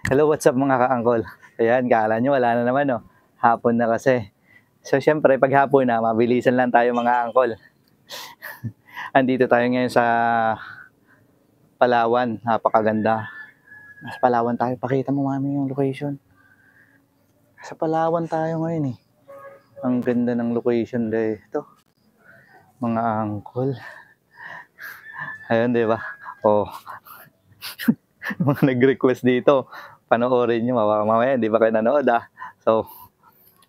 Hello, what's up mga ka-angkol? Ayan, kala nyo wala na naman, no? Hapon na kasi. So, syempre, pag hapon na, mabilisan lang tayo mga angkol. Andito tayo ngayon sa Palawan. Napakaganda. Nasa Palawan tayo. Pakita mo mami yung location. Sa Palawan tayo ngayon, eh. Ang ganda ng location dito. Mga angkol. Ayun, di ba? Oh. Mga nag-request dito. Panoorin nyo, mamaya hindi pa kayo nanood So,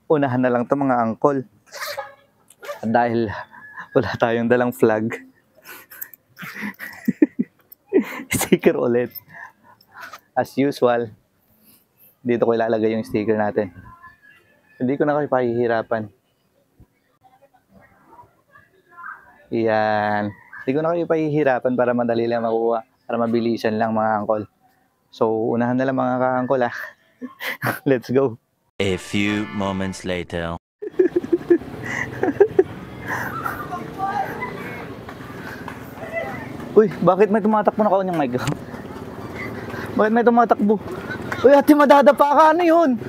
unahan na lang to mga angkol. Dahil wala tayong dalang flag. Sticker ulit. As usual, dito ko ilalagay yung sticker natin. Hindi ko na kayo pahihirapan. Yan. Hindi ko na kayo pahihirapan para madali lang makuha. Para mabilisan lang mga angkol. So, unahan na lang mga ka-angkol Let's go. A few moments later. Uy, bakit may tumatakbo na kanyang mic? Bakit may tumatakbo? Uy, ate, madadapa ka. Ano yun?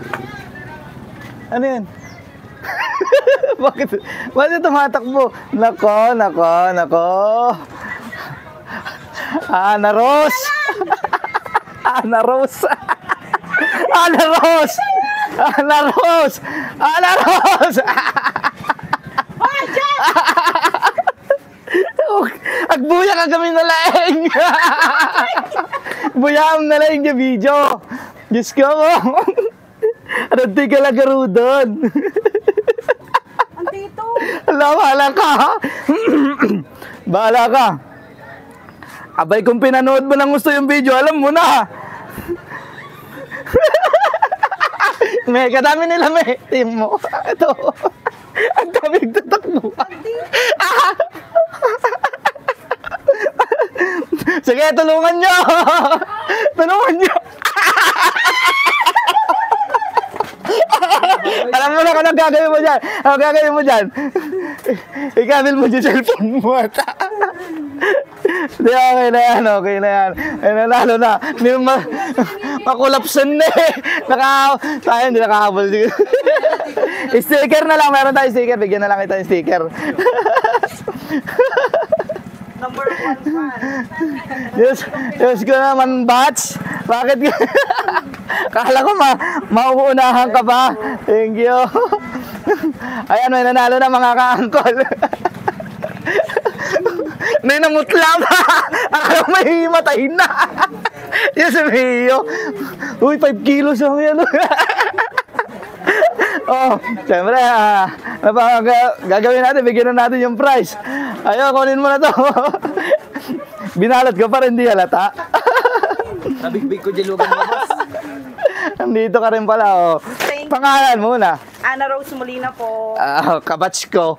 Ano yun? Bakit tumatakbo? Nako. Ana Rose! Ana Rose! Ana Rose! Ana Rose! Ana Rose! Agbuya ka kami na laeng! Buyam na laeng yung video! Diyos ko mo! Ano di ka lagaro doon? Andito! Alam, bahala ka! Bahala ka! Abay, kung pinanood mo ng gusto yung video, alam mo na. May kadami nila, may team mo. Ito. Ang dami nagtatakbo. Sige, tulungan nyo. Tulungan nyo. Alam mo na kung anong gagawin mo dyan. Anong gagawin mo dyan? Ikamil mo dyan cellphone mo. Di, okay na yan. Ay, nanalo na. Makulapsan na eh. Tayo hindi nakahabol. Sticker na lang. Meron tayo sticker. Bigyan na lang kita yung sticker. Number 1 fan. Diyos ko naman, batch. Bakit? Kala ko mauunahan ka pa. Thank you. Ayan, may nanalo na mga ka-angkol. May namutla pa. Akala may himatay na. Yes, may iyo. Uy, 5 kilos ang yan. Oh, siyempre, gagawin natin, bigyan na natin yung prize. Ayaw, kunin mo na to. Binalat ko pa rin, di halata. Nabigbig ko dyan lugan mo, boss. Nandito ka rin pala, oh. Pangalan muna. Ana Rose Molina po. Kabatch ko.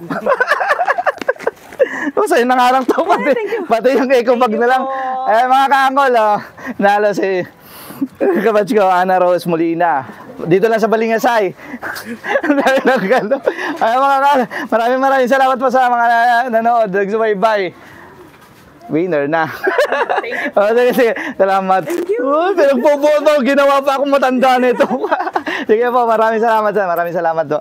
Sa'yo na nga lang to, pati yung eco bag na lang. Mga ka-angkol, nalo si kabatch ko, Ana Rose Molina. Dito lang sa Balingasay. Maraming salamat po sa mga nanood, nagsubaybay. Winner na. Sige, salamat. Pinagpoboto, ginawa pa akong matanda nito. Sige po, maraming salamat po.